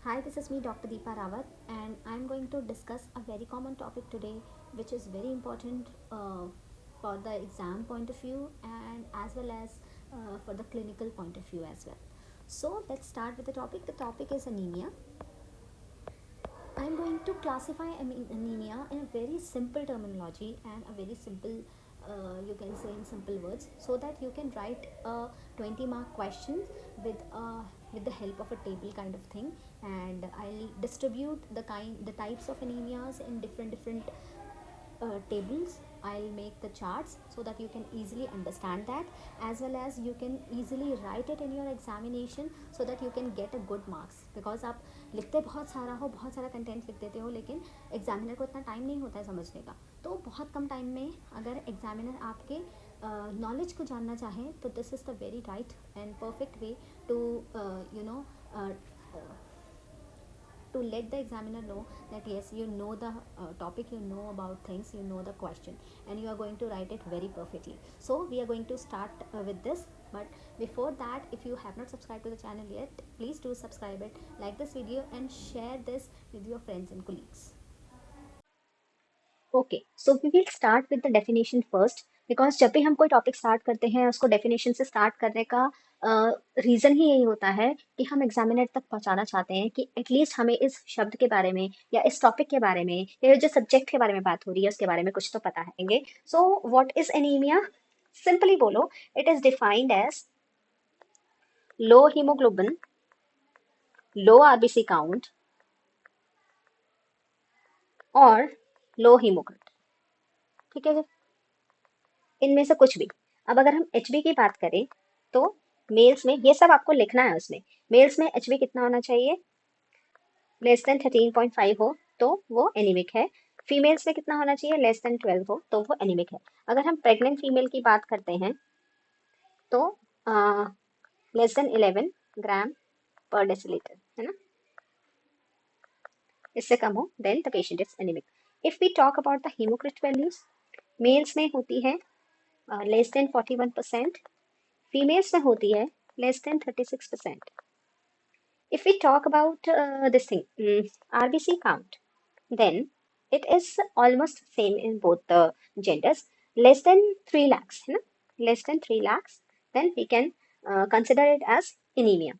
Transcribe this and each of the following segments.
Hi, this is me, Dr. Deepa Rawat, and I'm going to discuss a very common topic today, which is very important for the exam point of view and as well as for the clinical point of view as well. So, let's start with the topic. The topic is anemia. I'm going to classify anemia in a very simple terminology and a very simple, you can say in simple words, so that you can write a 20-mark question with with the help of a table kind of thing, and I'll distribute the types of anemias in different tables. I'll make the charts so that you can easily understand that, as well as you can easily write it in your examination so that you can get a good marks. Because आप लिखते बहुत सारा हो, बहुत सारा content लिख देते हो, लेकिन एग्जामिनर को इतना टाइम नहीं होता है समझने का, तो बहुत कम टाइम में अगर एग्जामिनर आपके नॉलेज को जानना चाहे तो this is the very right and perfect way to you know to let the examiner know that yes, you know the topic, you know about things, you know the question, and you are going to write it very perfectly. So we are going to start with this, but before that, if you have not subscribed to the channel yet, please do subscribe it, like this video and share this with your friends and colleagues. Okay so we will start with the definition first because जब भी हम कोई topic start करते हैं उसको definition से start करने का रीज़न ही यही होता है कि हम एग्जामिनर तक पहुंचाना चाहते हैं कि एटलीस्ट हमें इस शब्द के बारे में या इस टॉपिक के बारे में या जो सब्जेक्ट के बारे में बात हो रही है उसके बारे में कुछ तो पता है। So what is anaemia? Simply बोलो, it is defined as low haemoglobin, low RBC count और लो हीमोग्लोबिन। ठीक है जी, इनमें से कुछ भी। अब अगर हम एचबी की बात करें तो मेल्स में ये सब आपको लिखना है। उसमें मेल्स में एचबी कितना होना चाहिए? लेस देन 13.5 हो तो वो एनीमिक है। फीमेल्स में कितना होना चाहिए? लेस देन 12 हो तो वो एनीमिक है। अगर हम प्रेग्नेंट फीमेल की बात करते हैं तो लेस देन 11 ग्राम पर डेसिलीटर, है ना? इससे कम हो then the patient is anaemic. If we talk about the haematocrit values, males में होती है लेस देन 41%, फीमेल्स में होती है less than 36%। If we talk about this thing, RBC count, then it is almost same in both the genders. Less than 3 lakhs, है ना? Less than 3 lakhs, then we can consider it as anemia.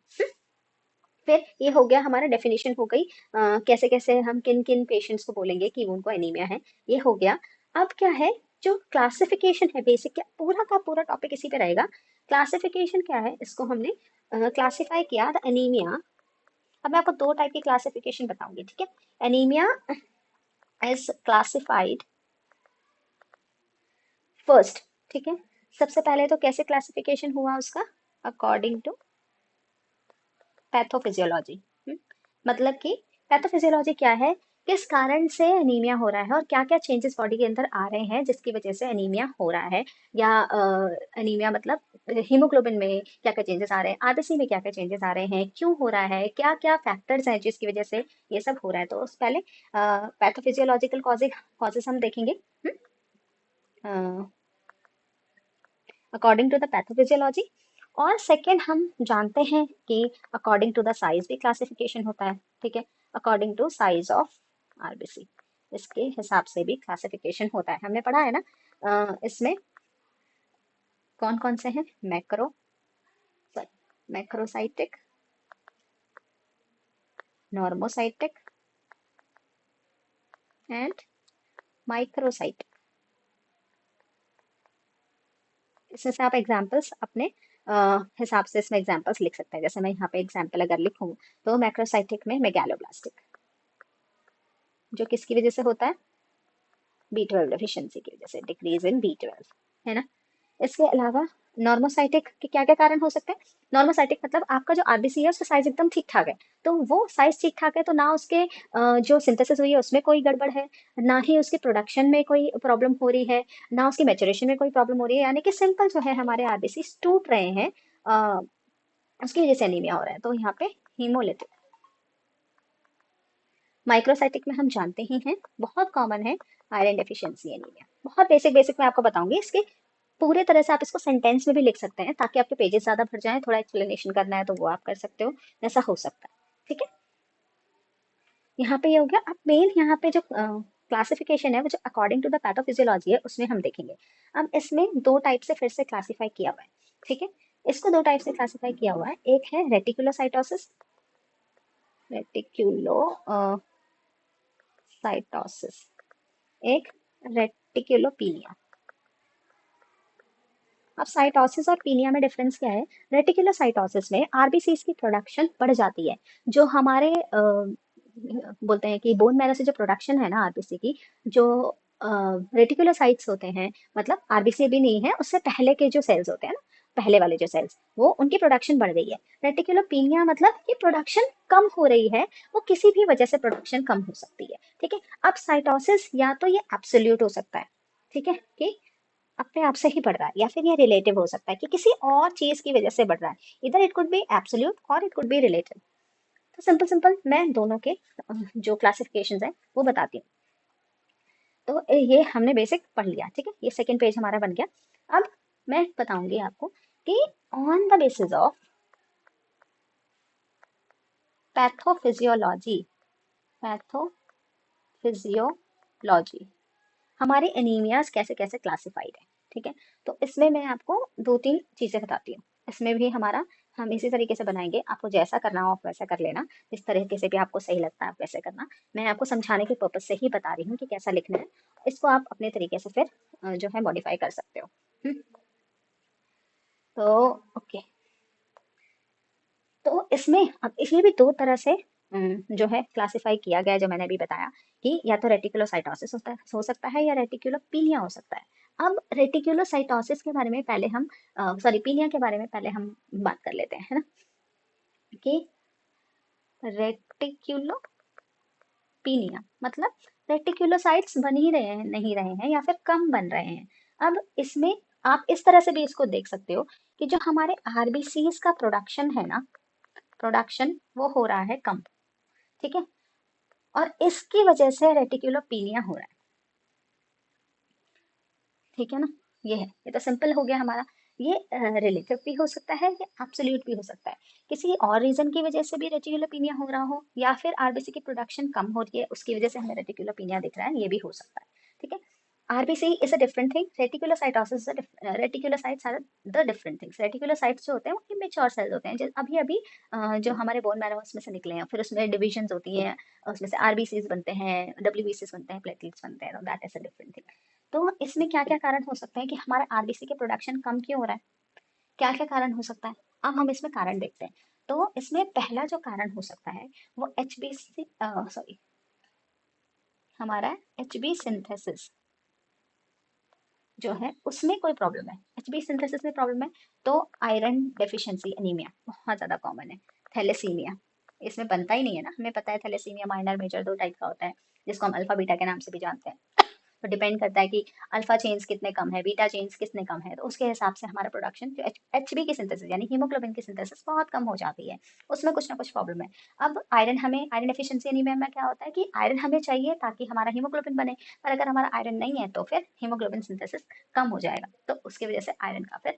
फिर ये हो गया, हमारा definition हो गई कैसे कैसे हम किन किन पेशेंट्स को बोलेंगे कि उनको एनीमिया है, ये हो गया। अब क्या है, जो क्लासिफिकेशन है बेसिक, क्या पूरा का पूरा टॉपिक इसी पे रहेगा। क्लासिफिकेशन क्या है, इसको हमने क्लासिफाई किया द एनीमिया। अब मैं आपको दो टाइप की क्लासिफिकेशन बताऊंगी, ठीक है? एनीमिया इज क्लासिफाइड फर्स्ट, ठीक है? सबसे पहले तो कैसे क्लासिफिकेशन हुआ उसका? According to pathophysiology. मतलब कि पैथोफिजियोलॉजी क्या है, किस कारण से एनीमिया हो रहा है और क्या क्या चेंजेस बॉडी के अंदर आ रहे हैं जिसकी वजह से एनीमिया हो रहा है, या एनीमिया मतलब हीमोग्लोबिन में क्या क्या चेंजेस आ रहे हैं, आरबीसी में क्या क्या चेंजेस आ रहे हैं, क्यों हो रहा है, क्या क्या फैक्टर्स हैं जिसकी वजह से ये सब हो रहा है। तो उस पहले पैथोफिजियोलॉजिकल कॉजेज हम देखेंगे अकॉर्डिंग टू द पैथोफिजियोलॉजी। और सेकेंड हम जानते हैं कि अकॉर्डिंग टू द साइज भी क्लासिफिकेशन होता है, ठीक है? According to size of RBC, इसके हिसाब से भी क्लासिफिकेशन होता है। हमने पढ़ा है ना इसमें कौन कौन से हैं? Macrocytic, normocytic and microcytic. इसमें से आप एग्जाम्पल्स अपने हिसाब से इसमें एग्जाम्पल्स लिख सकते हैं। जैसे मैं यहाँ पे एग्जाम्पल अगर लिखूँ तो मैक्रोसाइटिक में मेगालोब्लास्टिक, जो किसकी वजह से होता है? B12 डेफिशिएंसी की वजह से, डिक्रीज इन B12, है ना? इसके अलावा नॉर्मोसाइटिक के क्या क्या कारण हो सकते हैं? नॉर्मोसाइटिक मतलब आपका जो आरबीसी है उसका साइज एकदम ठीक ठाक है, तो वो साइज ठीक ठाक है तो ना उसके जो सिंथेसिस हुई है उसमें कोई गड़बड़ है, ना ही उसके प्रोडक्शन में कोई प्रॉब्लम हो रही है, ना उसकी मैचुरेशन में कोई प्रॉब्लम हो रही है, यानी कि सिंपल जो है हमारे आरबीसी टूट रहे हैं, उसकी वजह से एनीमिया हो रहा है, तो यहाँ पे हीमोलिटिक। माइक्रोसाइटिक में हम जानते ही हैं, बहुत कॉमन है, आयरन डेफिशिएंसी एनीमिया। बहुत बेसिक बेसिक मैं आपको बताऊंगी, इसके पूरे तरह से आप इसको सेंटेंस में भी लिख सकते हैं ताकि आपके पेजेस ज्यादा भर जाएं। थोड़ा एक्सप्लेनेशन करना है तो वो आप कर सकते हो, ऐसा हो सकता है, ठीक है? यहाँ पे ये हो गया। अब मेन यहाँ पे जो क्लासिफिकेशन है वो जो अकॉर्डिंग टू द पैथोफिजियोलॉजी है उसमें हम देखेंगे। अब इसमें दो टाइप से फिर से क्लासिफाई किया हुआ है, ठीक है। इसको दो टाइप से क्लासिफाई किया हुआ है, एक है रेटिकुलोसाइटोसिस, रेटिकुलोसाइटोसिस, एक रेटिकुलोपीनिया। अब साइटोसिस और पीनिया में डिफरेंस क्या है? रेटिकुलोसाइटोसिस में आरबीसीज की प्रोडक्शन बढ़ जाती है। जो हमारे बोलते हैं कि बोन मैरो से जो प्रोडक्शन है ना आरबीसी की, जो रेटिकुलोसाइट्स होते हैं, मतलब आरबीसी भी नहीं है, उससे पहले के जो सेल्स होते हैं ना, पहले वाले जो सेल्स, वो उनकी प्रोडक्शन बढ़ गई है। रेटिकुलोपीनिया मतलब कि प्रोडक्शन कम हो रही है, वो किसी भी वजह से प्रोडक्शन कम हो सकती है, ठीक है। अब साइटोसिस या तो ये एब्सोल्यूट हो सकता है, ठीक है, कि अपने आप से ही बढ़ रहा है, या फिर ये रिलेटिव हो सकता है कि किसी और चीज की वजह से बढ़ रहा है। इधर इट कुड बी एब्सोल्यूट और इट कुड बी रिलेटिव। तो सिंपल सिंपल मैं दोनों के जो क्लासिफिकेशंस हैं वो बताती हूँ। तो ये हमने बेसिक पढ़ लिया, ठीक है, ये सेकंड पेज हमारा बन गया। अब मैं बताऊंगी आपको कि on the basis of pathophysiology, pathophysiology हमारे एनीमियाज कैसे कैसे क्लासिफाइड है, ठीक है। तो इसमें मैं आपको दो तीन चीजें बताती हूँ। इसमें भी हमारा हम इसी तरीके से बनाएंगे, आपको जैसा करना हो आप वैसा कर लेना, जिस तरीके से भी आपको सही लगता है आप वैसे करना। मैं आपको समझाने के पर्पज से ही बता रही हूँ कि कैसा लिखना है। इसको आप अपने तरीके से फिर जो है मॉडिफाई कर सकते हो। तो ओके, तो इसमें अब इसलिए भी दो तरह से जो है क्लासिफाई किया गया है, जो मैंने अभी बताया कि या तो रेटिकुलोसाइटोसिस होता है, हो सकता है, या रेटिकुलोपीनिया हो सकता है। अब रेटिकुलोसाइटोसिस के बारे में पहले हम सॉरी पीनिया के बारे में पहले हम बात कर लेते हैं, है ना, कि रेटिकुलोपीनिया मतलब रेटिकुलोसाइट्स बन ही रहे हैं, नहीं रहे हैं, या फिर कम बन रहे हैं। अब इसमें आप इस तरह से भी इसको देख सकते हो कि जो हमारे आरबीसीज का प्रोडक्शन है ना, प्रोडक्शन वो हो रहा है कम, ठीक है, और इसकी वजह से रेटिकुलोपीनिया हो रहा है, ठीक है ना। ये तो सिंपल हो गया हमारा। ये रिलेटिव भी हो सकता है, या एब्सोल्यूट भी हो सकता है। किसी और रीजन की वजह से भी रेटिकुलोपीनिया हो रहा हो, या फिर आरबीसी की प्रोडक्शन कम हो रही है उसकी वजह से हमें रेटिकुलोपीनिया दिख रहा है, ये भी हो सकता है, ठीक है। RBC is a different thing, reticulocytosis reticulocytes are the different things. Reticulocytes जो होते हैं वो इमेच्योर सेल्स होते हैं, जो अभी अभी जो हमारे बोन मैरो उसमें से निकले हैं, फिर उसमें डिविजन्स होती हैं, उसमें से आरबीसीज बनते हैं, डब्ल्यूबीसीज बनते हैं, प्लेटलेट्स बनते हैं, that is a different thing. तो इसमें क्या क्या कारण हो सकते हैं कि हमारा आरबीसी के प्रोडक्शन कम क्यों हो रहा है, क्या क्या कारण हो सकता है। अब हम इसमें कारण देखते हैं। तो इसमें पहला जो कारण हो सकता है वो एच बी सॉरी हमारा एच बी सिंथेसिस जो है उसमें कोई प्रॉब्लम है, एच बी सिंथेसिस में प्रॉब्लम है। तो आयरन डेफिशिएंसी एनीमिया बहुत ज़्यादा कॉमन है। थैलेसीमिया इसमें बनता ही नहीं है ना, हमें पता है थैलेसीमिया माइनर मेजर दो टाइप का होता है, जिसको हम अल्फा बीटा के नाम से भी जानते हैं। तो डिपेंड करता है कि अल्फा चेन्स कितने कम है, बीटा चेन्स कितने कम है, तो उसके हिसाब से हमारा प्रोडक्शन जो एच बी की सिंथेसिस यानी हीमोग्लोबिन की सिंथेसिस बहुत कम हो जाती है, उसमें कुछ ना कुछ प्रॉब्लम है। अब आयरन डेफिशिएंसी एनीमिया में क्या होता है कि आयरन हमें चाहिए ताकि हमारा हीमोग्लोबिन बने, पर अगर हमारा आयरन नहीं है तो फिर हीमोग्लोबिन सिंथेसिस कम हो जाएगा, तो उसकी वजह से आयरन का फिर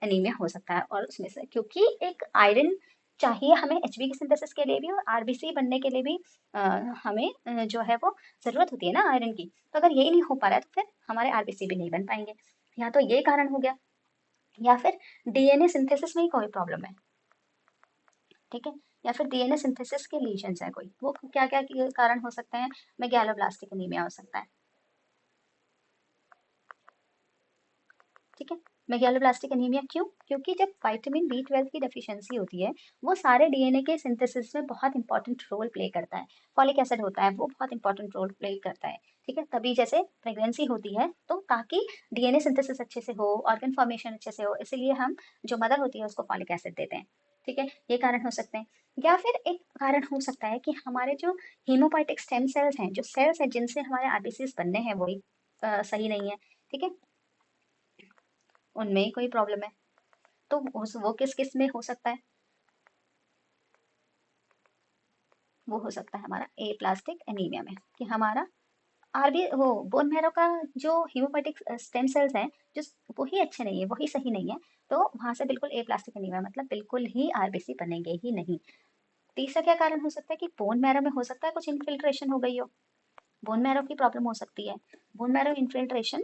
एनीमिया हो सकता है। और उसमें से क्योंकि एक आयरन चाहिए हमें एचबी की सिंथेसिस के लिए भी और आरबीसी बनने के लिए भी, अ, हमें जो है वो जरूरत होती है ना आयरन की। तो अगर यही नहीं हो पा रहा है तो फिर हमारे आरबीसी भी नहीं बन पाएंगे। या तो ये कारण हो गया, या फिर डीएनए सिंथेसिस में ही कोई प्रॉब्लम है, ठीक है, या फिर डीएनए सिंथेसिस के लीजन्स है कोई, वो क्या क्या कारण हो सकते हैं। मेगालोब्लास्टिक एनीमिया हो सकता है, ठीक है। मेगालोब्लास्टिक एनीमिया क्यों? क्योंकि जब विटामिन बी 12 की डेफिशिएंसी होती है, वो सारे डीएनए के सिंथेसिस में बहुत इंपॉर्टेंट रोल प्ले करता है। फॉलिक एसिड होता है वो बहुत इंपॉर्टेंट रोल प्ले करता है, ठीक है। तभी जैसे प्रेगनेंसी होती है तो ताकि डीएनए सिंथेसिस अच्छे से हो, ऑर्गन फॉर्मेशन अच्छे से हो, इसलिए हम जो मदर होती है उसको फॉलिक एसिड देते हैं, ठीक है। ये कारण हो सकते हैं। या फिर एक कारण हो सकता है कि हमारे जो हीमोपोइटिक स्टेम सेल्स हैं, जो सेल्स हैं जिनसे हमारे आरबीसीज बनने हैं, वही सही नहीं है, ठीक है, उनमें कोई प्रॉब्लम है। तो वो किस किस में हो सकता है? वो हो सकता है हमारा ए प्लास्टिक एनीमिया में, कि हमारा आरबी वो बोन मैरो का जो हीमोपोइटिक स्टेम सेल्स हैं, जो वही अच्छे नहीं है, वही सही नहीं है, तो वहां से बिल्कुल ए प्लास्टिक एनीमिया मतलब बिल्कुल ही आरबीसी बनेंगे ही नहीं। तीसरा क्या कारण हो सकता है कि बोन मैरो में हो सकता है कुछ इन्फिल्ट्रेशन हो गई हो, बोन मैरो की प्रॉब्लम हो सकती है, बोन मैरो इन्फिल्ट्रेशन।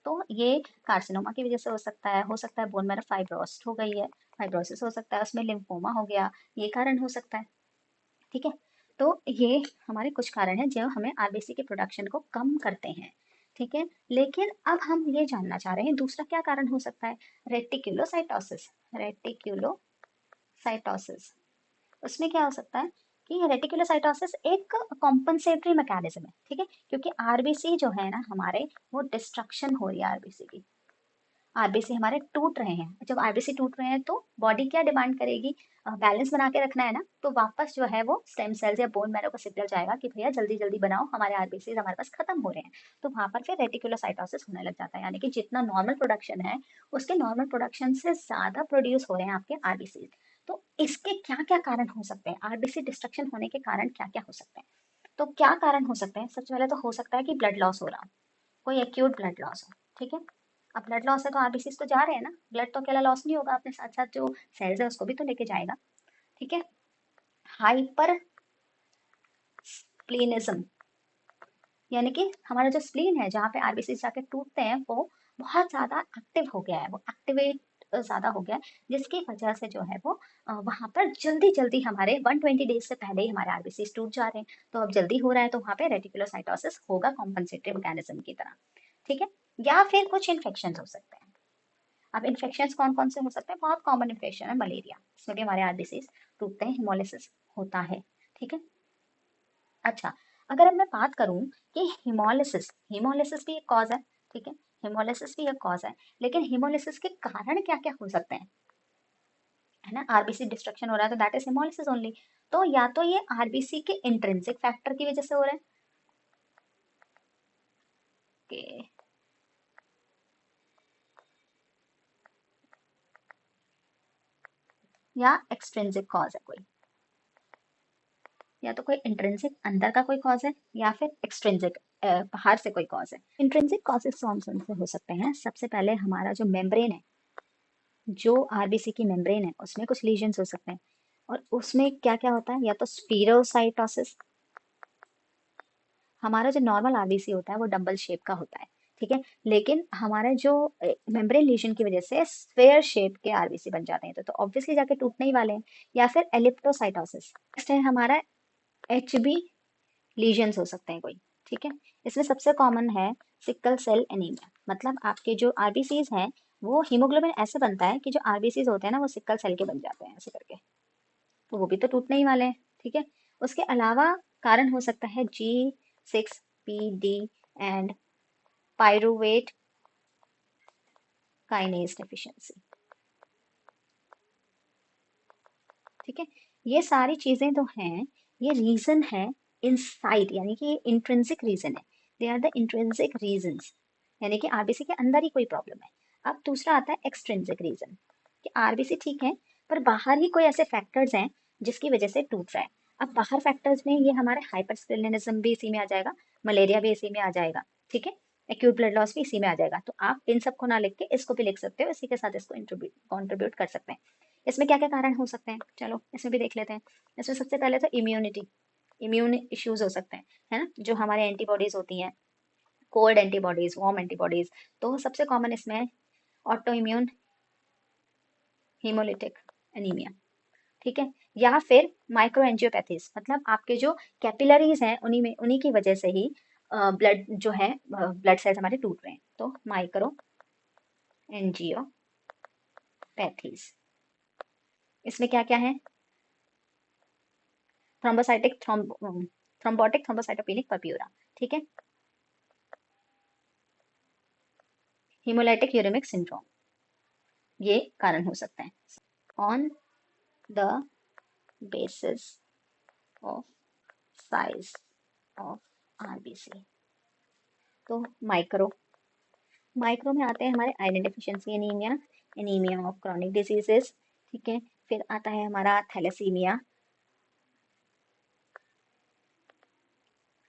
तो ये कार्सिनोमा की वजह से हो सकता है बोन मैरो फाइब्रोस्ट हो गई है, फाइब्रोसिस हो सकता है, उसमें लिम्फोमा हो गया, ये कारण हो सकता है। ठीक है, तो ये हमारे कुछ कारण हैं जो हमें आरबीसी के प्रोडक्शन को कम करते हैं। ठीक है, लेकिन अब हम ये जानना चाह रहे हैं दूसरा क्या कारण हो सकता है, रेटिक्यूलोसाइटोसिस। रेटिक्यूलोसाइटोसिस, उसमें क्या हो सकता है कि रेटिकुलोसाइटोसिस एक कॉम्पनसेटरी मैकेनिज्म है। ठीक है, क्योंकि आरबीसी जो है ना हमारे, वो डिस्ट्रक्शन हो रही है आरबीसी की, आरबीसी हमारे टूट रहे हैं। जब आरबीसी टूट रहे हैं तो बॉडी क्या डिमांड करेगी, बैलेंस बना के रखना है ना, तो वापस जो है वो स्टेम सेल्स या बोन मैरो को सिग्नल जाएगा कि भैया जल्दी जल्दी बनाओ, हमारे आरबीसी हमारे पास खत्म हो रहे हैं। तो वहां पर फिर रेटिकुलोसाइटोसिस होने लग जाता है, यानी कि जितना नॉर्मल प्रोडक्शन है उसके नॉर्मल प्रोडक्शन से ज्यादा प्रोड्यूस हो रहे हैं आपके आरबीसी। तो इसके क्या क्या कारण हो सकते हैं, आरबीसी डिस्ट्रक्शन होने के कारण क्या क्या हो सकते हैं। तो क्या कारण हो सकते हैं, सबसे पहले तो हो सकता है कि ब्लड लॉस हो रहा हो, कोई एक्यूट ब्लड लॉस हो। ठीक है, अब ब्लड लॉस है तो आरबीसी तो जा रहे हैं ना, ब्लड तो अकेला लॉस नहीं होगा, अपने साथ साथ जो सेल्स है उसको भी तो लेके जाएगा। ठीक है, हाइपर स्प्लीनिज्म, यानी कि हमारा जो स्प्लीन है जहाँ पे आरबीसी जाके टूटते हैं वो बहुत ज्यादा एक्टिव हो गया है, वो एक्टिवेट ज्यादा हो गया है, जिसकी वजह से जो है वो वहां पर जल्दी जल्दी हमारे 120 डेज से पहले ही हमारे आरबीसी टूट जा रहे हैं। तो अब जल्दी हो रहा है तो वहां पे रेटिकुलोसाइटोसिस होगा कॉम्पनसेटरी मैकेनिज्म की तरह। ठीक है, या फिर कुछ इन्फेक्शन हो सकते हैं। अब इन्फेक्शन कौन कौन से हो सकते हैं, बहुत कॉमन इन्फेक्शन है मलेरिया, इसमें भी हमारे आरबीसी टूटते हैं, हिमोलिसिस होता है। ठीक है, अच्छा, अगर अब मैं बात करूं कि हिमोलिसिस, हिमोलिसिस भी एक कॉज है। ठीक है, हिमोलिसिस भी एक कॉज है, लेकिन हिमोलिसिस के कारण क्या क्या हो सकते हैं, है ना, आरबीसी डिस्ट्रक्शन हो रहा है तो दैट इज हिमोलिसिस ओनली। तो या तो ये आरबीसी के इंट्रिंसिक फैक्टर की वजह से हो रहा है, कि या एक्सट्रिंसिक कॉज है कोई, या तो कोई इंट्रिंसिक अंदर का कोई कॉज है या फिर एक्सट्रिंसिक बाहर से कोई कॉज है। इंट्रिंसिक कॉजेस कौन कौन से हो सकते हैं, सबसे पहले हमारा जो मेम्ब्रेन है, जो आरबीसी की मेम्ब्रेन है उसमें कुछ लीजन्स हो सकते हैं। और उसमें क्या क्या होता है, या तो स्पीरोसाइटोसिस, हमारा जो नॉर्मल आरबीसी होता है वो डंबल शेप का होता है। ठीक है, लेकिन हमारा जो मेम्ब्रेन लीजन की वजह से स्फेयर शेप के आरबीसी बन जाते हैं, तो ऑब्वियसली जाके टूटने ही वाले हैं। या फिर एलिप्टोसाइटोसिस, नेक्स्ट है हमारा एचबी लीजन्स हो सकते हैं कोई। ठीक है, इसमें सबसे कॉमन है सिकल सेल एनीमिया, मतलब आपके जो आरबीसीज हैं वो हीमोग्लोबिन ऐसे बनता है कि जो आरबीसीज होते हैं ना वो सिकल सेल के बन जाते हैं ऐसे करके, तो वो भी तो टूटने ही वाले हैं। ठीक है, उसके अलावा कारण हो सकता है G6PD and pyruvate kinase deficiency. ठीक है, ये सारी चीजें तो हैं, ये रीजन है इनसाइड, यानी कि ये इंट्रिंसिक रीजन है, they are the intrinsic reasons, यानी कि आरबीसी के अंदर ही कोई प्रॉब्लम है। अब दूसरा आता है एक्सट्रिंसिक रीजन, कि आरबीसी ठीक है पर बाहर ही कोई ऐसे फैक्टर्स हैं जिसकी वजह से टूट रहा है। अब बाहर फैक्टर्स में ये हमारे हाइपरस्प्लेनिज्म भी इसी में आ जाएगा, मलेरिया भी इसी में आ जाएगा। ठीक है, एक्यूट ब्लड लॉस भी इसी में आ जाएगा, तो आप इन सबको ना लिख के इसको भी लिख सकते हो, इसी के साथ इसको कॉन्ट्रीब्यूट कर सकते हैं। इसमें क्या क्या कारण हो सकते हैं, चलो इसमें भी देख लेते हैं। इसमें सबसे पहले तो इम्यूनिटी, इम्यून इश्यूज हो सकते हैं, है ना, जो हमारे एंटीबॉडीज होती हैं, कोल्ड एंटीबॉडीज, वार्म एंटीबॉडीज, तो सबसे कॉमन इसमें ऑटो इम्यून हीमोलिटिक एनीमिया। ठीक है, या फिर माइक्रो एंजियोपैथीज, मतलब आपके जो कैपिलरीज हैं उन्हीं की वजह से ही ब्लड जो है, ब्लड सेल्स हमारे टूट रहे हैं, तो माइक्रो एंजियोपैथीज। इसमें क्या क्या है, थ्रोम्बोसाइटिक थ्रोम्बोटिक थ्रोम्बोसाइटोपेनिक पर्प्यूरा। ठीक है, हीमोलाइटिक यूरेमिक सिंड्रोम, ये कारण हो सकते हैं on the basis of size of RBC. तो माइक्रो, माइक्रो में आते हैं हमारे iron deficiency anaemia, anaemia of chronic diseases. ठीक है, फिर आता है हमारा थैलेसीमिया।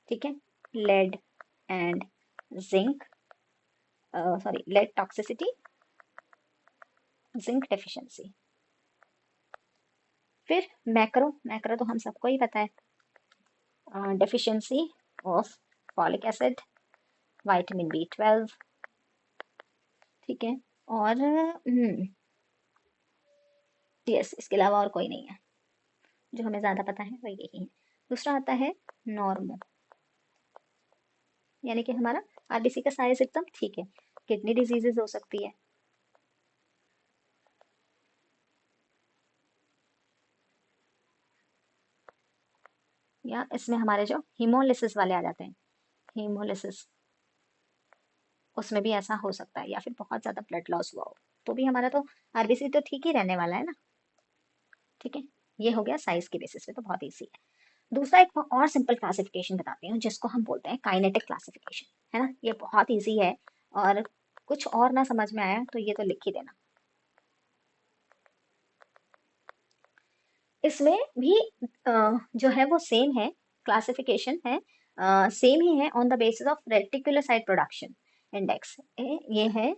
ठीक है, lead and zinc, lead toxicity, zinc deficiency. फिर मैक्रो, मैक्रो तो हम सबको ही पता है, deficiency of folic acid, vitamin B12, ठीक है। और यस, इसके अलावा और कोई नहीं है, जो हमें ज़्यादा पता है वही यही है। दूसरा आता है नॉर्मो, यानी कि हमारा आरबीसी का साइज एकदम ठीक है। किडनी डिजीजेज हो सकती है, या इसमें हमारे जो हीमोलिसिस वाले आ जाते हैं, हीमोलिसिस, उसमें भी ऐसा हो सकता है, या फिर बहुत ज़्यादा ब्लड लॉस हुआ हो तो भी हमारा तो आरबीसी तो ठीक ही रहने वाला है ना, ठीक है। ये हो गया साइज के बेसिस पे, तो बहुत ईजी है। दूसरा एक और सिंपल क्लासिफिकेशन बताती हूँ, जिसको हम बोलते हैं काइनेटिक क्लासिफिकेशन, है ना। ये बहुत ईजी है, और कुछ और ना समझ में आया तो ये तो लिख ही देना। इसमें भी जो है वो सेम है, क्लासिफिकेशन है, सेम ही है, on the basis of reticulocyte production index. ये है,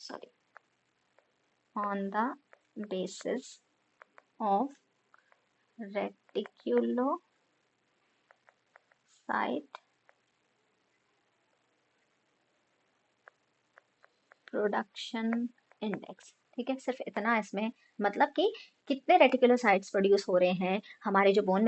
sorry, on the basis of reticulocyte production index, ठीक है। सिर्फ इतना इसमें, मतलब कि कितने रेटिकुलोसाइट्स प्रोड्यूस हो रहे हैं, हमारे जो बोन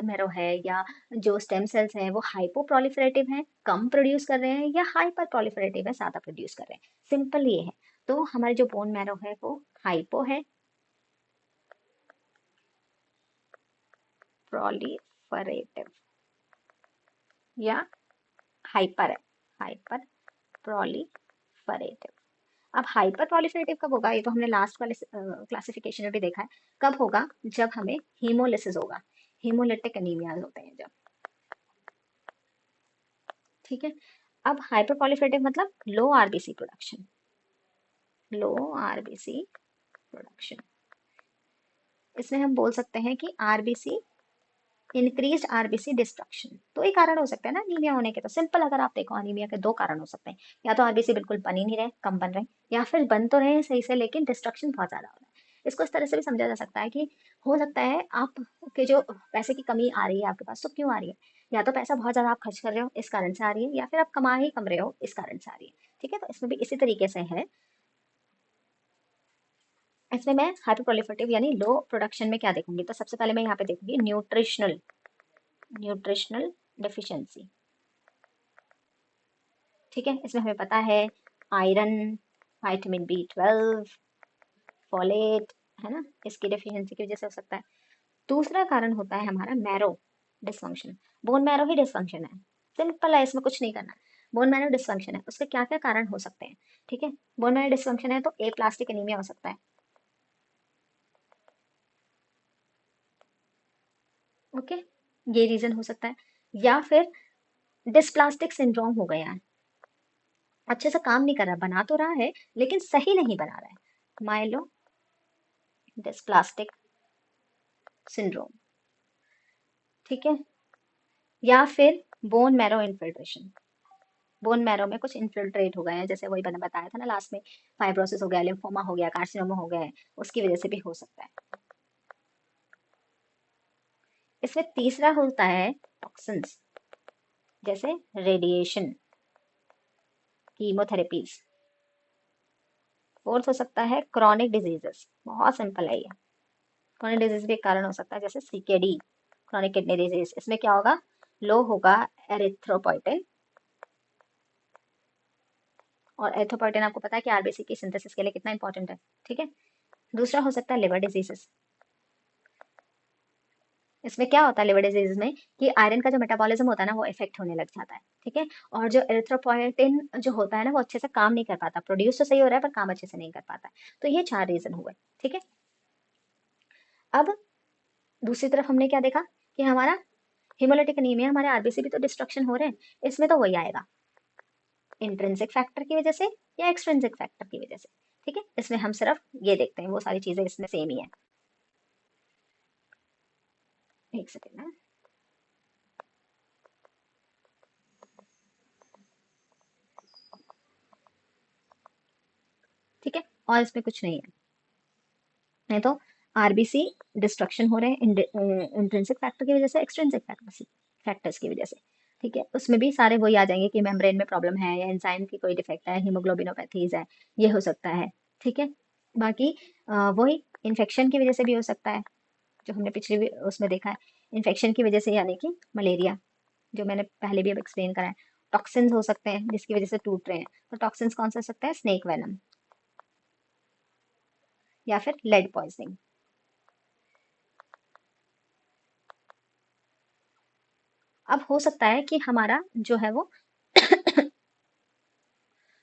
मैरो है या जो स्टेम सेल्स हैं वो हाइपो प्रोलिफरेटिव हैं, कम प्रोड्यूस कर रहे हैं, या हाइपर प्रोलिफरेटिव है, ज्यादा प्रोड्यूस कर रहे हैं। सिंपल ये है। तो हमारे जो बोन मैरो है वो हाइपो है, प्रोलिफरेटिव, या हाइपर है, हाइपर प्रोलिफरेटिव। अब हाइपर प्रोलिफरेटिव कब होगा, ये तो हमने लास्ट वाले क्लासिफिकेशन में भी देखा है। कब होगा, जब हमें हीमोलिसिस होगा, हीमोलिटिक एनीमिया होते हैं जब, ठीक है। अब हाइपर प्रोलिफरेटिव मतलब लो आरबीसी प्रोडक्शन, लो आरबीसी प्रोडक्शन। इसमें हम बोल सकते हैं कि आरबीसी, इंक्रीज आरबीसी डिस्ट्रक्शन, तो ये कारण हो सकता है ना अनीमिया होने के। तो सिंपल, अगर आप देखो अनीमिया के दो कारण हो सकते हैं, या तो आरबीसी बिल्कुल बन ही नहीं रहे, कम बन रहे, या फिर बन तो रहे हैं सही से लेकिन डिस्ट्रक्शन बहुत ज्यादा हो रहा है। इसको इस तरह से भी समझा जा सकता है कि हो सकता है आप के जो पैसे की कमी आ रही है आपके पास, तो क्यों आ रही है, या तो पैसा बहुत ज्यादा आप खर्च कर रहे हो इस कारण से आ रही है, या फिर आप कमा ही कम रहे हो इस कारण से आ रही है, ठीक है। तो इसमें भी इसी तरीके से है। इसमें मैं हाइपर प्रोलिफरेटिव यानी लो प्रोडक्शन में क्या देखूंगी, तो सबसे पहले मैं यहाँ पे देखूंगी न्यूट्रिशनल, न्यूट्रिशनल डेफिशिएंसी, ठीक है। इसमें हमें पता है आयरन, विटामिन B12, फॉलेट, है ना, इसकी डेफिशिएंसी की वजह से हो सकता है। दूसरा कारण होता है हमारा मैरो डिसफंक्शन, बोन मैरो ही डिसफंक्शन है, सिंपल है, इसमें कुछ नहीं करना है। बोन मैरो डिसफंक्शन है, उसके क्या क्या कारण हो सकते हैं, ठीक है। बोन मैरो डिसफंक्शन है तो ए प्लास्टिक एनीमिया हो सकता है, ओके, ये रीजन हो सकता है। या फिर डिस्प्लास्टिक सिंड्रोम हो गया है, अच्छे से काम नहीं कर रहा, बना तो रहा है लेकिन सही नहीं बना रहा है, माइलो डिस्प्लास्टिक सिंड्रोम, ठीक है। या फिर bone marrow infiltration, bone marrow में कुछ इन्फिल्ट्रेट हो गए हैं, जैसे वही मैंने बताया था ना लास्ट में, फाइब्रोसिस हो गया, लिम्फोमा हो गया, कार्सिनोमा हो गया है, उसकी वजह से भी हो सकता है। इसमें तीसरा होता है टॉक्सिन्स, जैसे रेडिएशन, कीमोथेरेपीज। फोर्थ हो सकता है क्रॉनिक डिजीजेस, बहुत सिंपल है ये, क्रॉनिक डिजीज भी एक कारण हो सकता है, जैसे सीकेडी, क्रॉनिक किडनी डिजीज। इसमें क्या होगा, लो होगा एरिथ्रोपोइटिन, और एरिथ्रोपोइटिन आपको पता है कि आरबीसी की सिंथेसिस के लिए कितना इंपॉर्टेंट है, ठीक है। दूसरा हो सकता है लिवर डिजीजेस। इसमें क्या होता है लिवर डिजीज में, कि आयरन का जो मेटाबॉलिज्म होता है ना वो इफेक्ट होने लग जाता है, ठीक है। और जो एरिथ्रोपोइटिन जो होता है ना वो अच्छे से काम नहीं कर पाता, प्रोड्यूस तो सही हो रहा है पर काम अच्छे से नहीं कर पाता है। तो ये चार रीजन हुए, ठीक है। अब दूसरी तरफ हमने क्या देखा, कि हमारा हिमोलिटिक एनीमिया, हमारे आरबीसी भी तो डिस्ट्रक्शन हो रहे हैं, इसमें तो वही आएगा, इंट्रिंसिक फैक्टर की वजह से या एक्सट्रिंसिक फैक्टर की वजह से, ठीक है। इसमें हम सिर्फ ये देखते हैं, वो सारी चीजें इसमें सेम ही है। एक सेकेंड ना, ठीक है, और इसमें कुछ नहीं है। नहीं तो आरबीसी डिस्ट्रक्शन हो रहे हैं इंट्रिंसिक फैक्टर की वजह से, एक्सट्रिंसिक फैक्टर्स की वजह से। ठीक है, उसमें भी सारे वही आ जाएंगे कि मेम्ब्रेन में प्रॉब्लम है या एंजाइम की कोई डिफेक्ट है, हीमोग्लोबिनोपैथीज है, ये हो सकता है। ठीक है, बाकी वही इन्फेक्शन की वजह से भी हो सकता है, जो हमने पिछले उसमें देखा है, इन्फेक्शन की वजह से, यानी कि मलेरिया, जो मैंने पहले भी अब एक्सप्लेन करा है। टॉक्सिन्स हो सकते हैं जिसकी वजह से टूट रहे हैं, तो टॉक्सिन्स कौन सा हो सकता है, स्नेक वेनम या फिर लेड पॉइजनिंग। अब हो सकता है कि हमारा जो है वो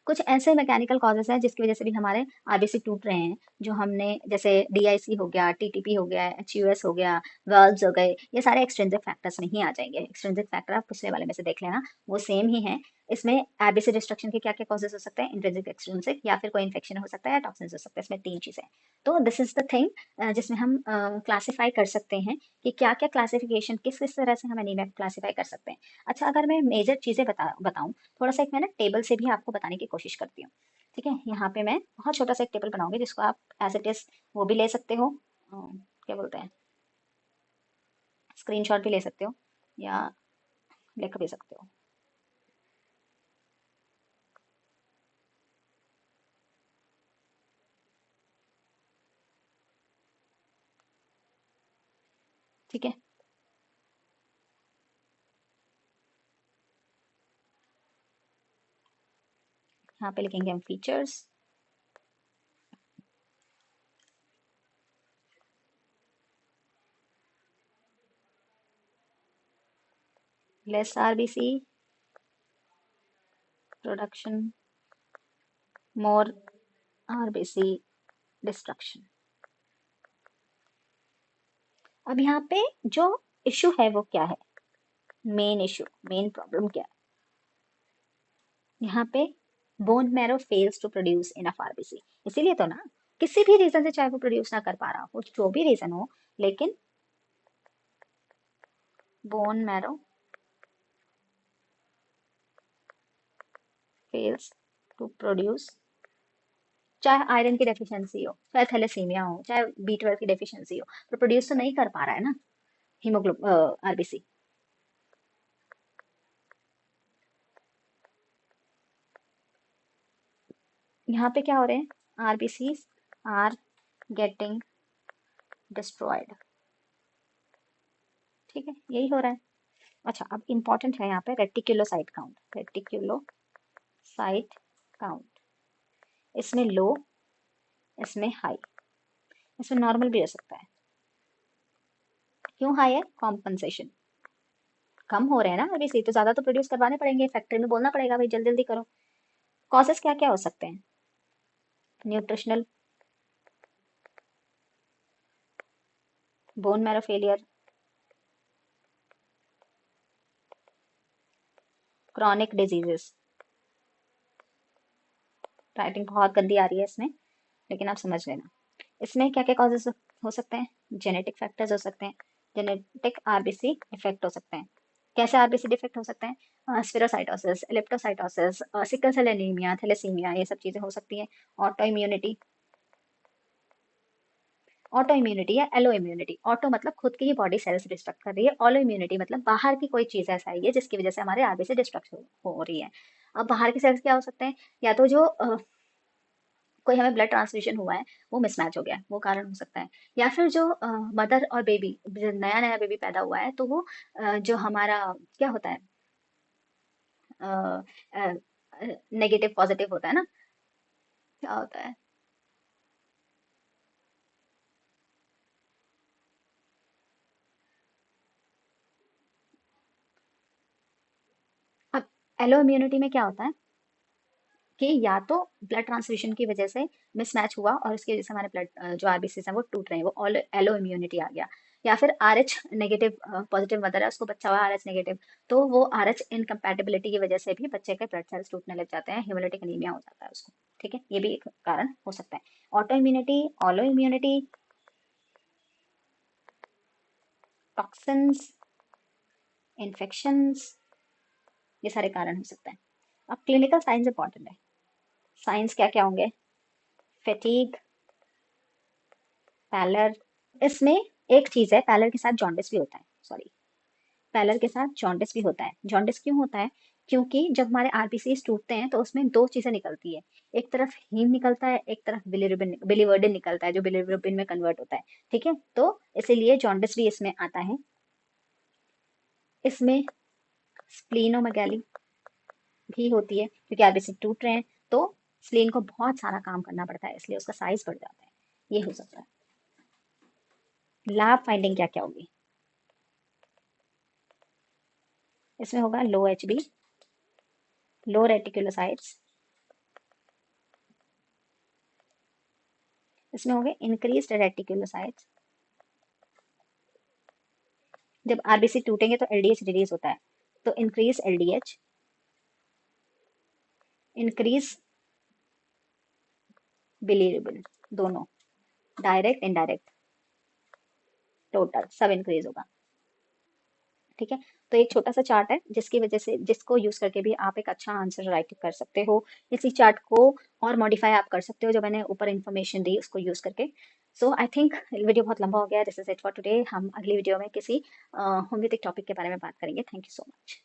कुछ ऐसे मैकेनिकल कॉजेस हैं जिसकी वजह से भी हमारे आरबीसी टूट रहे हैं, जो हमने जैसे डीआईसी हो गया, टीटीपी हो गया, एचयूएस हो गया, वाल्व्स हो गए, ये सारे एक्सट्रिंसिक फैक्टर्स में ही आ जाएंगे। एक्सट्रिंसिक फैक्टर आप पिछले वाले में से देख लेना, वो सेम ही है। इसमें आरबीसी डिस्ट्रक्शन के क्या क्या कॉजेस हो सकते हैं, इंट्रिंसिक, एक्सट्रिंसिक, या फिर कोई इन्फेक्शन हो सकता है, या टॉक्सिन्स हो सकते हैं। इसमें तीन चीजें। तो दिस इज द थिंग जिसमें हम क्लासीफाई कर सकते हैं कि क्या क्या क्लासिफिकेशन, किस किस तरह से हम एनीमिया क्लासीफाई कर सकते हैं। अच्छा, अगर मैं मेजर चीजें बताऊं, थोड़ा सा एक मैं ना टेबल से भी आपको बताने की कोशिश करती हूँ। ठीक है, यहाँ पे मैं बहुत छोटा सा एक टेबल बनाऊंगी जिसको आप एज इट इज वो भी ले सकते हो, क्या बोलते हैं, स्क्रीनशॉट भी ले सकते हो या लिख भी सकते हो। ठीक है, यहाँ पे लिखेंगे हम फीचर्स, लेस आरबीसी प्रोडक्शन, मोर आरबीसी डिस्ट्रक्शन। अब यहाँ पे जो इशू है वो क्या है, मेन इशू, मेन प्रॉब्लम क्या है यहाँ पे, bone marrow fails to produce enough RBC. इसीलिए तो ना, किसी भी रीजन से चाहे वो प्रोड्यूस ना कर पा रहा हो, जो भी रीजन हो, लेकिन bone marrow fails to produce, चाहे आयरन की डेफिशिएंसी हो, चाहे थैलेसीमिया हो, चाहे बी12 की डेफिशिएंसी हो, तो प्रोड्यूस तो नहीं कर पा रहा है ना हीमोग्लोब आरबीसी। यहाँ पे क्या हो रहे हैं, आरबीसी आर गेटिंग डिस्ट्रॉयड। ठीक है, यही हो रहा है। अच्छा, अब इंपॉर्टेंट है यहाँ पे रेटिकुलोसाइट काउंट, रेटिकुलोसाइट काउंट, इसमें लो, इसमें हाई, इसमें नॉर्मल भी हो सकता है। क्यों हाई है, कॉम्पनसेशन, कम हो रहे हैं ना अभी से, तो ज्यादा तो प्रोड्यूस करवाने पड़ेंगे, फैक्ट्री में बोलना पड़ेगा भाई जल्दी जल्दी करो। कॉजेस क्या क्या हो सकते हैं, nutritional, bone marrow failure, chronic diseases. Writing बहुत गंदी आ रही है इसमें, लेकिन आप समझ लेना। इसमें क्या क्या कॉजेस हो सकते हैं, जेनेटिक फैक्टर्स हो सकते हैं, जेनेटिक आरबीसी डिफेक्ट हो सकते हैं। कैसे आरबीसी डिफेक्ट हो सकते हैं, spherocytosis, elliptocytosis, sickle cell anaemia, thalassaemia, ये सब चीजें हो सकती हैं। ऑटो इम्यूनिटी, ऑटो इम्यूनिटी या एलो इम्यूनिटी, ऑटो मतलब खुद की ही बॉडी सेल्स डिस्ट्रक्ट कर रही है, ऑलो इम्यूनिटी मतलब बाहर की कोई चीज ऐसा आई है जिसकी वजह से हमारे आरबीसी डिस्ट्रक्ट हो रही है। अब बाहर के सेल्स क्या हो सकते हैं, या तो जो कोई हमें ब्लड ट्रांसफ्यूजन हुआ है वो मिसमैच हो गया है, वो कारण हो सकता है। या फिर जो मदर और बेबी, नया नया बेबी पैदा हुआ है, तो वो जो हमारा क्या होता है, नेगेटिव पॉजिटिव होता है ना, क्या होता है। अब एलो इम्यूनिटी में क्या होता है कि या तो ब्लड ट्रांसफ्यूजन की वजह से मिसमैच हुआ और उसकी वजह से हमारे ब्लड जो आरबीसी हैं वो टूट रहे हैं, वो एलो इम्यूनिटी आ गया। या फिर R H negative, positive mother है, उसको बच्चा हुआ आर एच नेगेटिव, तो वो आर एच इनकम्पैटिबिलिटी की वजह से भी बच्चे के ब्लड सेल्स टूटने लग जाते हैं, हेमोलिटिक एनीमिया हो जाता है उसको। ठीक है, ये भी एक कारण हो सकता है। Auto immunity, alloy immunity, toxins, infections, ये सारे कारण हो सकते हैं। अब क्लिनिकल साइंस इंपॉर्टेंट है। साइंस क्या क्या होंगे, फैटीग, पैलर, इसमें एक चीज है, पैलर के साथ जॉन्डिस भी होता है, सॉरी, पैलर के साथ जॉन्डिस भी होता है। जॉन्डिस क्यों होता है? क्योंकि जब हमारे आरबीसीज टूटते हैं तो उसमें दो चीजें निकलती है, एक तरफ हीम निकलता है, एक तरफ बिलीवर्डिन निकलता है जो बिलीरुबिन में कन्वर्ट होता है। ठीक है, तो इसीलिए जॉन्डिस भी इसमें आता है। इसमें स्प्लीनोमेगाली भी होती है, क्योंकि आरबीसी टूट रहे हैं तो स्प्लीन को बहुत सारा काम करना पड़ता है, इसलिए उसका साइज बढ़ जाता है, ये हो सकता है। लैब फाइंडिंग क्या क्या होगी? इसमें होगा लो एचबी, लो रेटिकुलोसाइट्स, इसमें हो गए इंक्रीज्ड रेटिकुलोसाइट्स। जब आरबीसी टूटेंगे तो एलडीएच रिलीज होता है, तो इंक्रीज एलडीएच, इंक्रीज बिलीरुबिन, दोनों, डायरेक्ट इनडायरेक्ट, टोटल सब इंक्रीज होगा। ठीक है, तो एक छोटा सा चार्ट है जिसकी वजह से, जिसको यूज करके भी आप एक अच्छा आंसर राइट कर सकते हो। इसी चार्ट को और मॉडिफाई आप कर सकते हो जो मैंने ऊपर इन्फॉर्मेशन दी उसको यूज करके। सो आई थिंक वीडियो बहुत लंबा हो गया, this is it for today. हम अगली वीडियो में किसी होम्योपैथिक टॉपिक के बारे में बात करेंगे। Thank you so much.